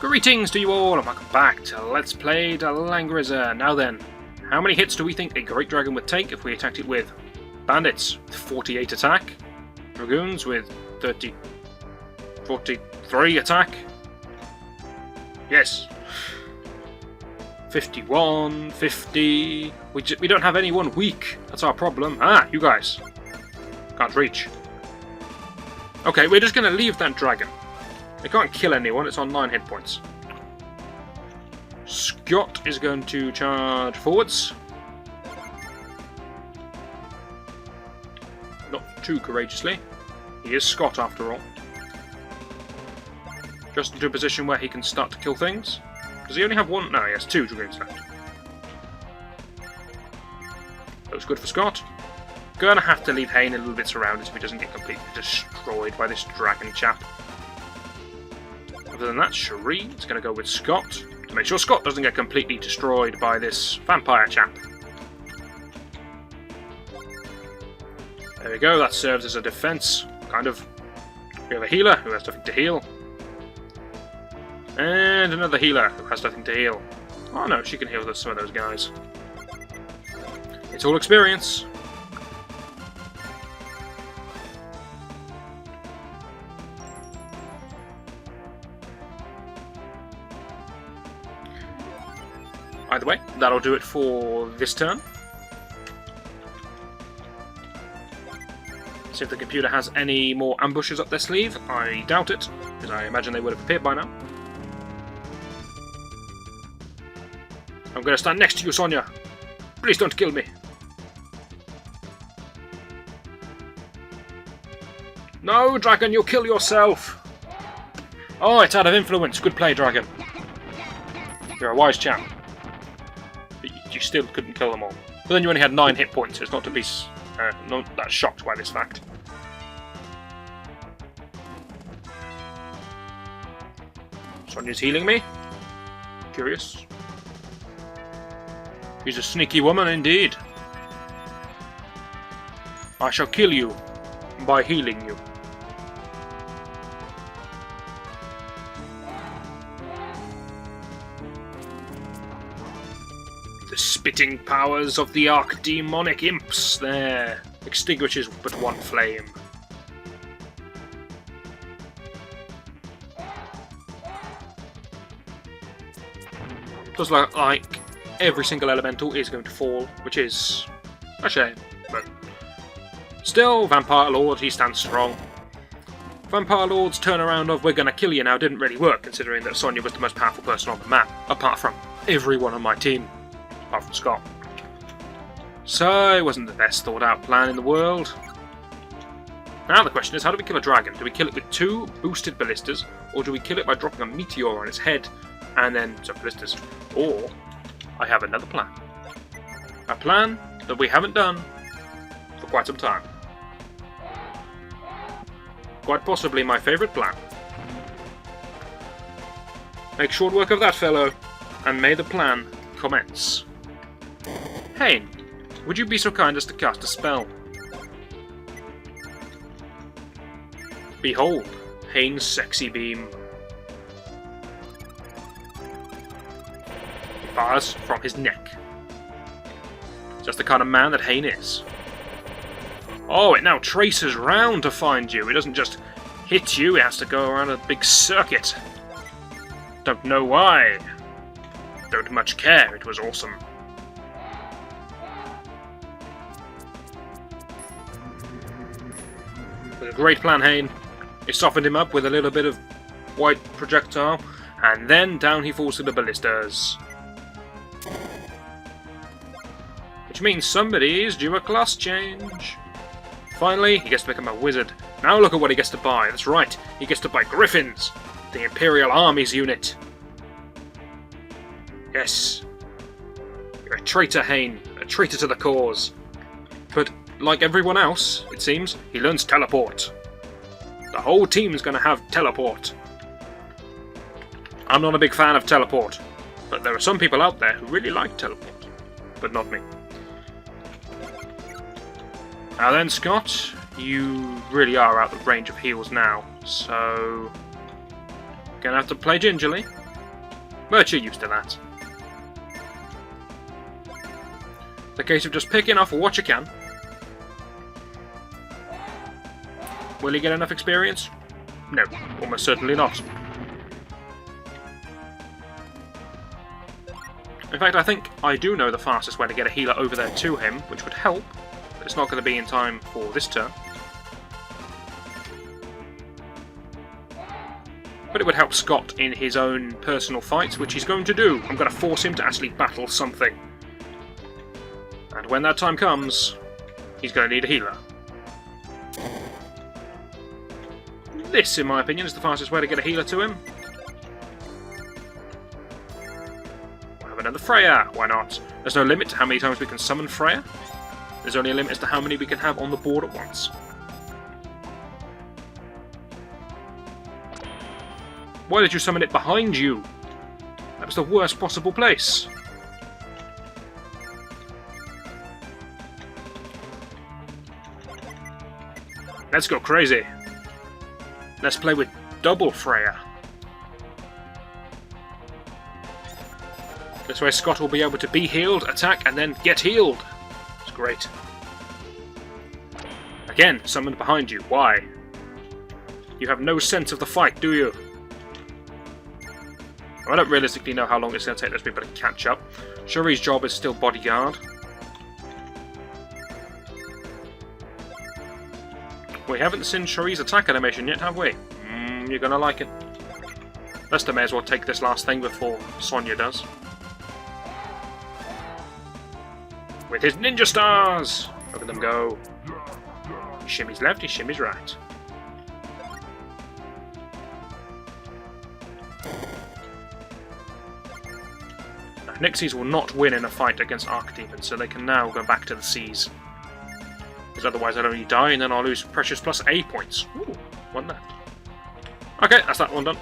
Greetings to you all and welcome back to Let's Play the Langrisser. Now then, how many hits do we think a Great Dragon would take if we attacked it with bandits with 48 attack, dragoons with 43 attack, yes, 51, 50, we don't have anyone weak, that's our problem. Ah, you guys, can't reach. Okay, we're just going to leave that dragon. It can't kill anyone, it's on 9 hit points. Scott is going to charge forwards. Not too courageously. He is Scott after all. Just into a position where he can start to kill things. Does he only have one? No, he has 2 dragoons left. Looks good for Scott. Gonna have to leave Hayne a little bit surrounded so he doesn't get completely destroyed by this dragon chap. Other than that, Cherie is going to go with Scott to make sure Scott doesn't get completely destroyed by this vampire chap. There we go, that serves as a defense, kind of. We have a healer who has nothing to heal. And another healer who has nothing to heal. Oh no, she can heal some of those guys. It's all experience. Either way, that'll do it for this turn. See if the computer has any more ambushes up their sleeve. I doubt it, because I imagine they would have appeared by now. I'm going to stand next to you, Sonia. Please don't kill me. No, Dragon, you'll kill yourself. Oh, it's out of influence. Good play, Dragon. You're a wise chap. You still couldn't kill them all. But then you only had 9 hit points, so it's not to be not that shocked by this fact. Sonia's healing me. Curious. She's a sneaky woman indeed. I shall kill you by healing you. The spitting powers of the archdemonic imps there extinguishes but one flame. Does look like every single elemental is going to fall, which is a shame, but still, Vampire Lord, he stands strong. Vampire Lord's turnaround of "we're gonna kill you now" didn't really work, considering that Sonia was the most powerful person on the map, apart from everyone on my team. Apart from Scott. So, it wasn't the best thought out plan in the world. Now the question is, how do we kill a dragon? Do we kill it with 2 boosted ballistas, or do we kill it by dropping a meteor on its head, and then some ballistas? Or, I have another plan. A plan that we haven't done for quite some time. Quite possibly my favourite plan. Make short work of that, fellow, and may the plan commence. Hayne, would you be so kind as to cast a spell? Behold, Hayne's sexy beam. He fires from his neck. Just the kind of man that Hayne is. Oh, it now traces round to find you. It doesn't just hit you, it has to go around a big circuit. Don't know why. Don't much care, it was awesome. A great plan, Hayne. It softened him up with a little bit of white projectile, and then down he falls to the ballistas. Which means somebody is due a class change. Finally, he gets to become a wizard. Now look at what he gets to buy. That's right, he gets to buy Griffins, the Imperial Army's unit. Yes. You're a traitor, Hayne. A traitor to the cause. But like everyone else, it seems, he learns teleport. The whole team's gonna have teleport. I'm not a big fan of teleport, but there are some people out there who really like teleport. But not me. Now then, Scott, you really are out of range of heals now, so gonna have to play gingerly. But you're used to that. It's a case of just picking off what you can. Will he get enough experience? No, almost certainly not. In fact, I think I do know the fastest way to get a healer over there to him, which would help, but it's not going to be in time for this turn. But it would help Scott in his own personal fights, which he's going to do. I'm going to force him to actually battle something. And when that time comes, he's going to need a healer. This, in my opinion, is the fastest way to get a healer to him. We'll have another Freya. Why not? There's no limit to how many times we can summon Freya. There's only a limit as to how many we can have on the board at once. Why did you summon it behind you? That was the worst possible place. Let's go crazy. Let's play with double Freya. This way Scott will be able to be healed, attack, and then get healed. It's great. Again, summoned behind you. Why? You have no sense of the fight, do you? I don't realistically know how long it's going to take those people to catch up. Shuri's job is still bodyguard. We haven't seen Shuri's attack animation yet, have we? You're going to like it. Lester may as well take this last thing before Sonya does. With his ninja stars! Look at them go. He shimmies left, he shimmies right. Nixies will not win in a fight against Archdemons, so they can now go back to the seas. Because otherwise I'll only die and then I'll lose Precious plus A points. Ooh, won that. Okay, that's that one done.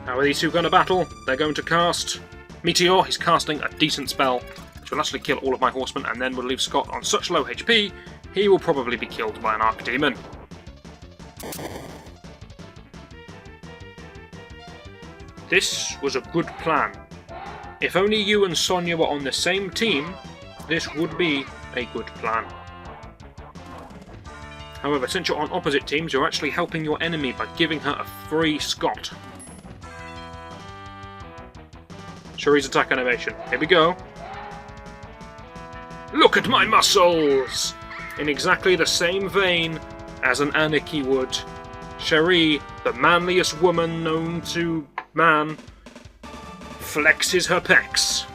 How are these two going to battle? They're going to cast Meteor. He's casting a decent spell, which will actually kill all of my horsemen and then will leave Scott on such low HP, he will probably be killed by an Archdemon. This was a good plan. If only you and Sonya were on the same team, this would be a good plan. However, since you're on opposite teams, you're actually helping your enemy by giving her a free Scott. Shuri's attack animation. Here we go. Look at my muscles! In exactly the same vein as an Anarchy would. Shuri, the manliest woman known to man, flexes her pecs.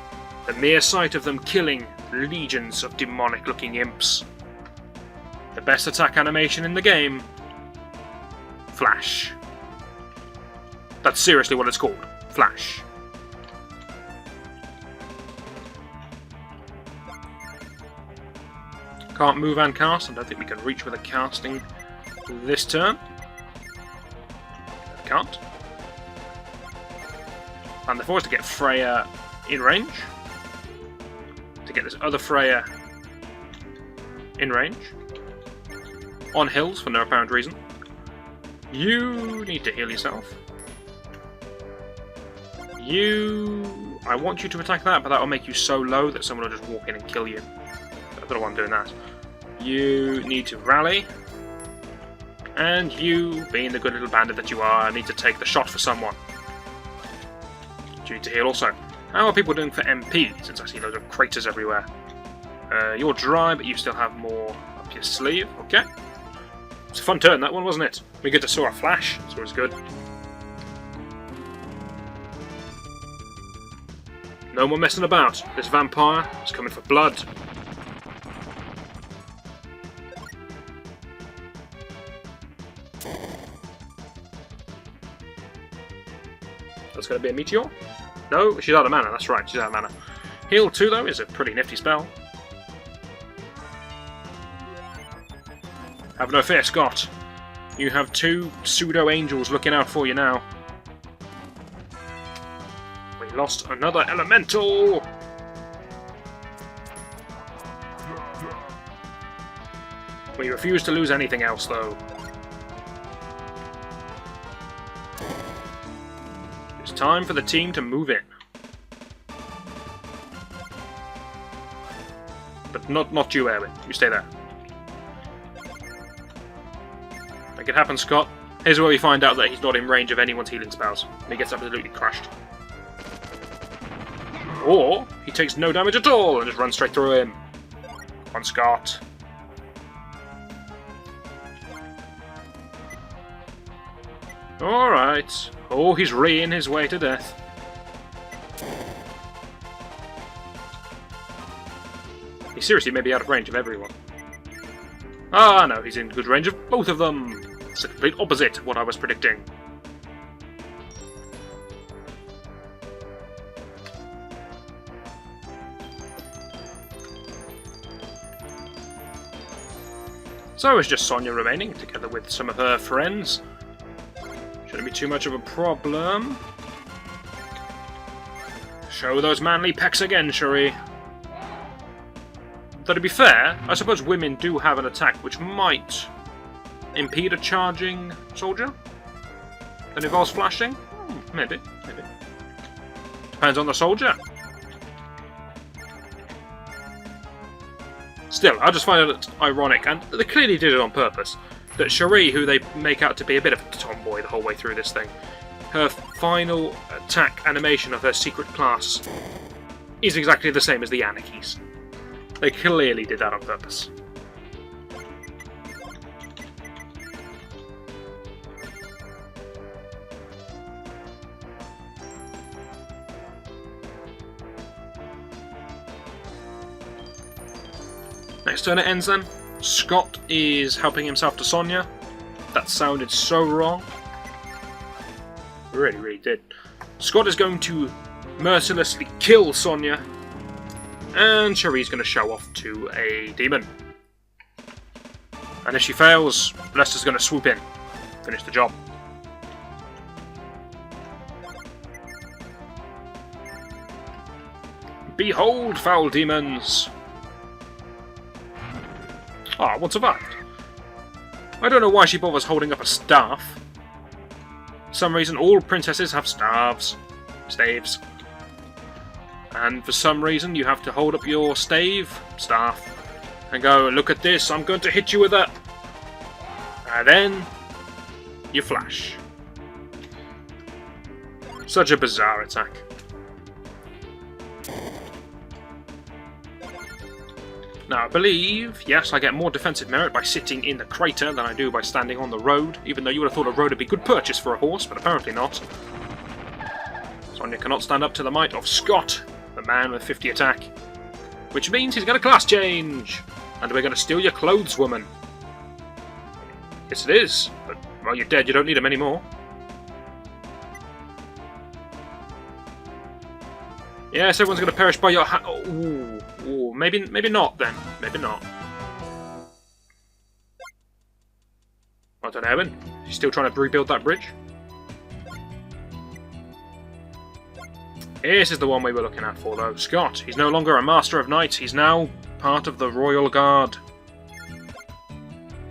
The mere sight of them killing legions of demonic-looking imps. The best attack animation in the game. Flash. That's seriously what it's called. Flash. Can't move and cast. I don't think we can reach with a casting this turn. Can't. And the force to get Freya in range. To get this other Freya in range. On hills for no apparent reason. You need to heal yourself. I want you to attack that, but that will make you so low that someone will just walk in and kill you. I don't want doing that. You need to rally. And you, being the good little bandit that you are, need to take the shot for someone. You need to heal also. How are people doing for MP, since I see loads of craters everywhere? You're dry, but you still have more up your sleeve. Okay. It's a fun turn, that one, wasn't it? We get to saw a flash, so it's good. No more messing about. This vampire is coming for blood. That's going to be a Meteor? No, she's out of mana, that's right, she's out of mana. Heal 2, though, is a pretty nifty spell. Have no fear, Scott. You have 2 pseudo-angels looking out for you now. We lost another elemental! We refuse to lose anything else, though. time for the team to move in. But not you, Erwin. You stay there. Make it happen, Scott. Here's where we find out that he's not in range of anyone's healing spells. And he gets absolutely crushed. Or he takes no damage at all and just runs straight through him. On Scott. Alright. Oh, he's reeing his way to death. He seriously may be out of range of everyone. Ah, no, he's in good range of both of them. It's the complete opposite of what I was predicting. So it's just Sonia remaining, together with some of her friends. Shouldn't be too much of a problem. Show those manly pecs again, Cherie. Though to be fair, I suppose women do have an attack which might impede a charging soldier that involves flashing. Maybe. Depends on the soldier. Still, I just find it ironic, and they clearly did it on purpose, that Cherie, who they make out to be a bit of a tomboy the whole way through this thing, her final attack animation of her secret class is exactly the same as the Anaki's. They clearly did that on purpose. Next turn it ends then. Scott is helping himself to Sonia. That sounded so wrong. It really did. Scott is going to mercilessly kill Sonia. And Cherie's going to show off to a demon. And if she fails, Lester's going to swoop in. Finish the job. Behold, foul demons! Ah, one survived. I don't know why she bothers holding up a staff. For some reason, all princesses have staves. And for some reason, you have to hold up your staff, and go, look at this, I'm going to hit you with it. And then, you flash. Such a bizarre attack. Now, I believe, yes, I get more defensive merit by sitting in the crater than I do by standing on the road, even though you would have thought a road would be good purchase for a horse, but apparently not. Sonia cannot stand up to the might of Scott, the man with 50 attack. Which means he's got a class change! And we're going to steal your clothes, woman. Yes, it is, but while you're dead, you don't need them anymore. Yes, everyone's going to perish by your Ooh, maybe not then. Maybe not. I don't know, Erwin. She's still trying to rebuild that bridge. This is the one we were looking at for, though. Scott. He's no longer a Master of Knights. He's now part of the Royal Guard.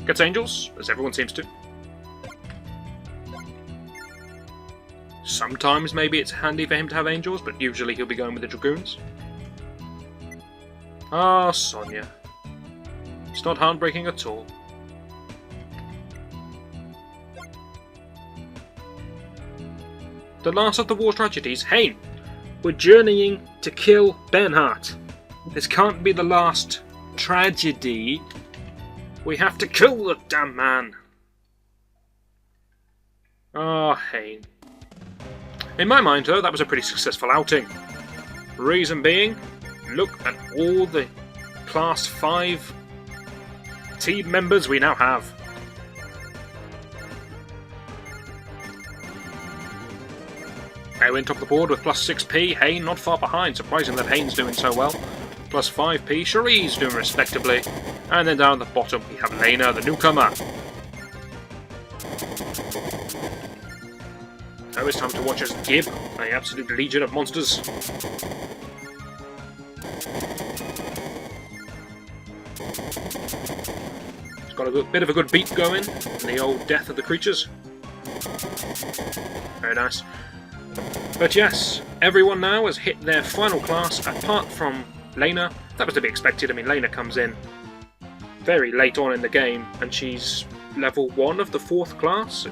Gets angels, as everyone seems to. Sometimes maybe it's handy for him to have angels, but usually he'll be going with the Dragoons. Ah, Sonia. It's not heartbreaking at all. The last of the war tragedies. Hein! We're journeying to kill Bernhard. This can't be the last tragedy. We have to kill the damn man. Ah, Hein. In my mind, though, that was a pretty successful outing. Reason being, look at all the Class 5 team members we now have. Eowyn top of the board with plus 6p, Hein not far behind, surprising that Hain's doing so well. Plus 5p, Cherie's doing respectably. And then down at the bottom we have Lena, the newcomer. Now it's time to watch as Gib, an absolute legion of monsters. It's got a bit of a good beat going, in the old death of the creatures. Very nice. But yes, everyone now has hit their final class, apart from Lena. That was to be expected. I mean, Lena comes in very late on in the game, and she's level 1 of the 4th class.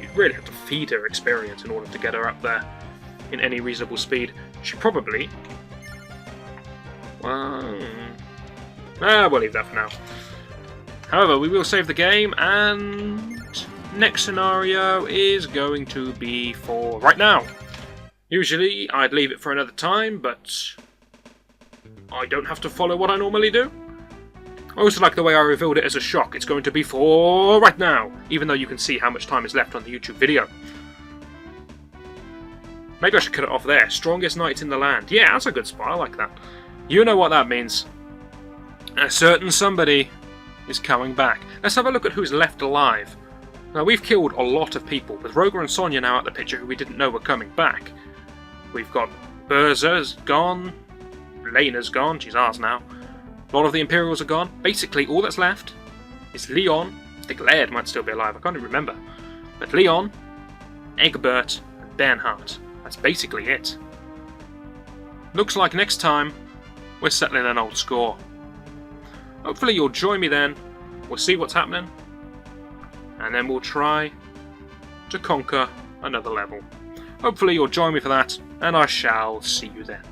You really have to feed her experience in order to get her up there in any reasonable speed. She probably... Well... we'll leave that for now. However, we will save the game, and next scenario is going to be for right now. Usually, I'd leave it for another time, but I don't have to follow what I normally do. I also like the way I revealed it as a shock. It's going to be for right now, even though you can see how much time is left on the YouTube video. Maybe I should cut it off there. Strongest knight in the land. Yeah, that's a good spot. I like that. You know what that means. A certain somebody is coming back. Let's have a look at who's left alive. Now, we've killed a lot of people, with Roger and Sonya now out the picture, who we didn't know were coming back. We've got Berza's gone. Lena's gone. She's ours now. A lot of the Imperials are gone. Basically, all that's left is Leon. I think Laird might still be alive. I can't even remember. But Leon, Egbert, and Bernhardt. That's basically it. Looks like next time we're settling an old score. Hopefully you'll join me then. We'll see what's happening. And then we'll try to conquer another level. Hopefully you'll join me for that, and I shall see you then.